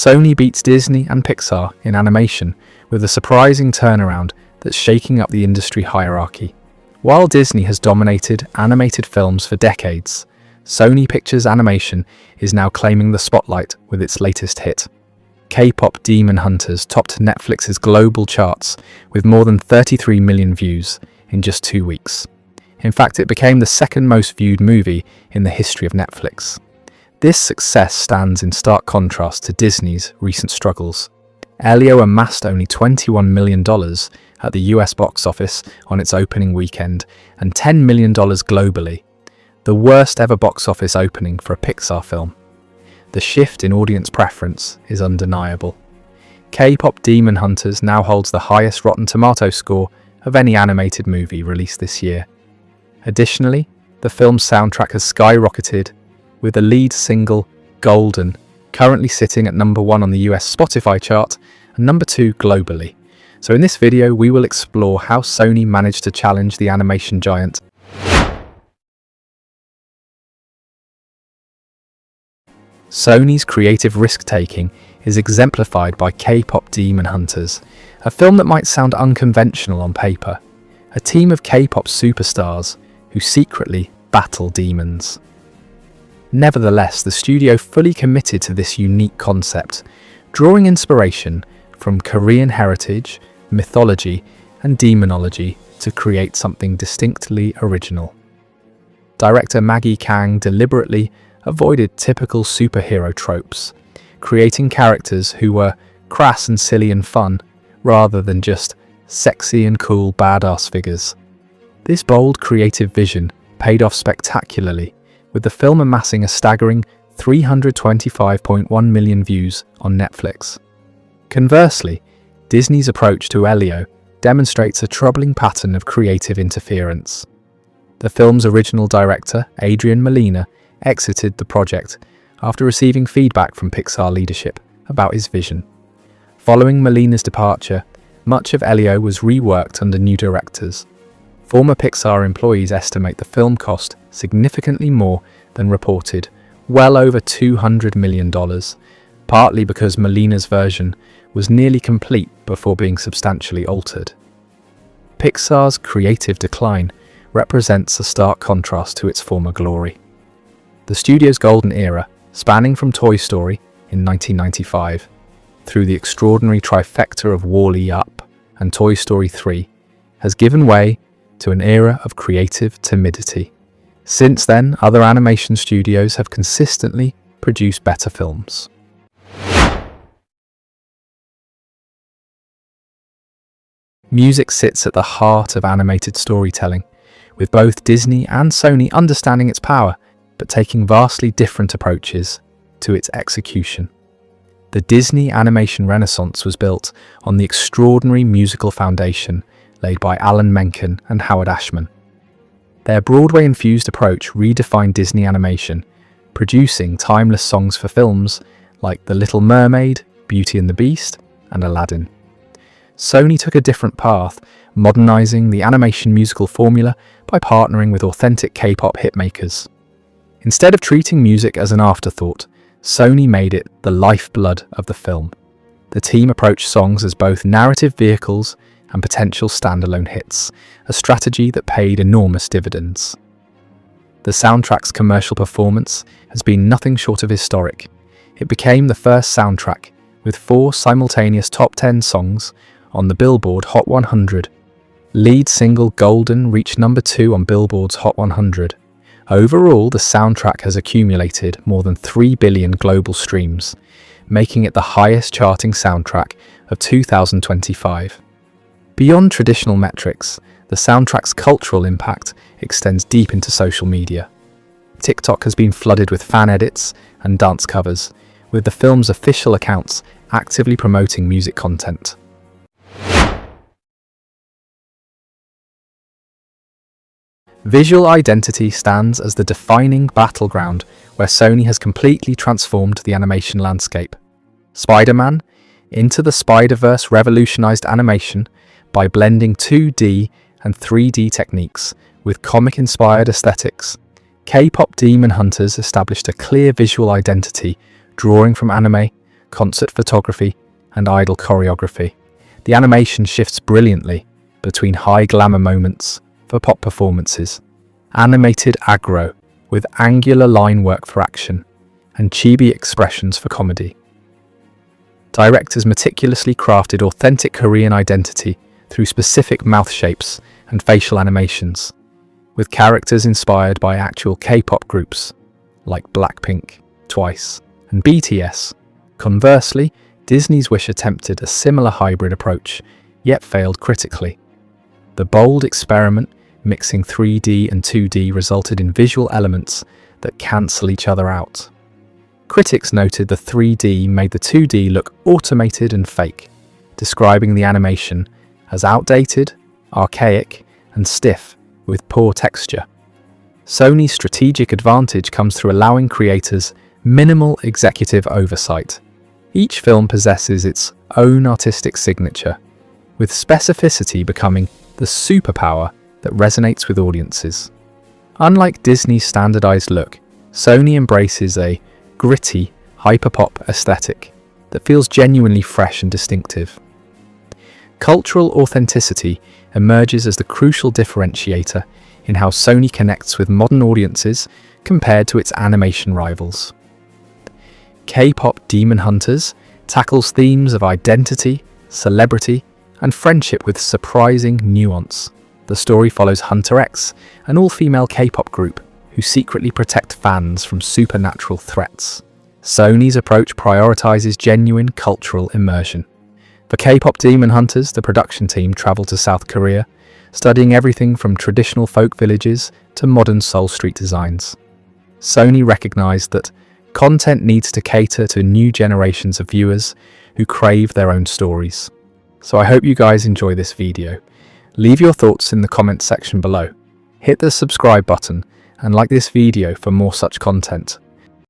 Sony beats Disney and Pixar in animation with a surprising turnaround that's shaking up the industry hierarchy. While Disney has dominated animated films for decades, Sony Pictures Animation is now claiming the spotlight with its latest hit. K-pop Demon Hunters topped Netflix's global charts with more than 33 million views in just 2 weeks. In fact, it became the second most viewed movie in the history of Netflix. This success stands in stark contrast to Disney's recent struggles. Elio amassed only $21 million at the US box office on its opening weekend and $10 million globally, the worst ever box office opening for a Pixar film. The shift in audience preference is undeniable. K-pop Demon Hunters now holds the highest Rotten Tomatoes score of any animated movie released this year. Additionally, the film's soundtrack has skyrocketed, with the lead single, Golden, currently sitting at number 1 on the US Spotify chart and number 2 globally. So in this video, we will explore how Sony managed to challenge the animation giant. Sony's creative risk-taking is exemplified by K-pop Demon Hunters, a film that might sound unconventional on paper. A team of K-pop superstars who secretly battle demons. Nevertheless, the studio fully committed to this unique concept, drawing inspiration from Korean heritage, mythology, and demonology to create something distinctly original. Director Maggie Kang deliberately avoided typical superhero tropes, creating characters who were crass and silly and fun, rather than just sexy and cool badass figures. This bold creative vision paid off spectacularly, with the film amassing a staggering 325.1 million views on Netflix. Conversely, Disney's approach to Elio demonstrates a troubling pattern of creative interference. The film's original director, Adrian Molina, exited the project after receiving feedback from Pixar leadership about his vision. Following Molina's departure, much of Elio was reworked under new directors. Former Pixar employees estimate the film cost significantly more than reported, well over $200 million, partly because Molina's version was nearly complete before being substantially altered. Pixar's creative decline represents a stark contrast to its former glory. The studio's golden era, spanning from Toy Story in 1995 through the extraordinary trifecta of WALL-E Up and Toy Story 3, has given way to an era of creative timidity. Since then, other animation studios have consistently produced better films. Music sits at the heart of animated storytelling, with both Disney and Sony understanding its power, but taking vastly different approaches to its execution. The Disney animation renaissance was built on the extraordinary musical foundation laid by Alan Menken and Howard Ashman. Their Broadway-infused approach redefined Disney animation, producing timeless songs for films like The Little Mermaid, Beauty and the Beast, and Aladdin. Sony took a different path, modernizing the animation musical formula by partnering with authentic K-pop hitmakers. Instead of treating music as an afterthought, Sony made it the lifeblood of the film. The team approached songs as both narrative vehicles and potential standalone hits, a strategy that paid enormous dividends. The soundtrack's commercial performance has been nothing short of historic. It became the first soundtrack with 4 simultaneous top 10 songs on the Billboard Hot 100. Lead single Golden reached number 2 on Billboard's Hot 100. Overall, the soundtrack has accumulated more than 3 billion global streams, making it the highest charting soundtrack of 2025. Beyond traditional metrics, the soundtrack's cultural impact extends deep into social media. TikTok has been flooded with fan edits and dance covers, with the film's official accounts actively promoting music content. Visual identity stands as the defining battleground where Sony has completely transformed the animation landscape. Spider-Man Into the Spider-Verse revolutionized animation by blending 2D and 3D techniques with comic-inspired aesthetics. K-pop Demon Hunters established a clear visual identity, drawing from anime, concert photography, and idle choreography. The animation shifts brilliantly between high glamour moments for pop performances, animated aggro with angular line work for action, and chibi expressions for comedy. Directors meticulously crafted authentic Korean identity through specific mouth shapes and facial animations, with characters inspired by actual K-pop groups like Blackpink, Twice, and BTS. Conversely, Disney's Wish attempted a similar hybrid approach, yet failed critically. The bold experiment mixing 3D and 2D resulted in visual elements that cancel each other out. Critics noted the 3D made the 2D look automated and fake, describing the animation as outdated, archaic, and stiff, with poor texture. Sony's strategic advantage comes through allowing creators minimal executive oversight. Each film possesses its own artistic signature, with specificity becoming the superpower that resonates with audiences. Unlike Disney's standardized look, Sony embraces a gritty, hyperpop aesthetic that feels genuinely fresh and distinctive. Cultural authenticity emerges as the crucial differentiator in how Sony connects with modern audiences compared to its animation rivals. K-pop Demon Hunters tackles themes of identity, celebrity, and friendship with surprising nuance. The story follows Hunter X, an all-female K-pop group who secretly protect fans from supernatural threats. Sony's approach prioritizes genuine cultural immersion. For K-pop Demon Hunters, the production team traveled to South Korea, studying everything from traditional folk villages to modern Seoul street designs. Sony recognized that content needs to cater to new generations of viewers who crave their own stories. So I hope you guys enjoy this video. Leave your thoughts in the comments section below. Hit the subscribe button and like this video for more such content.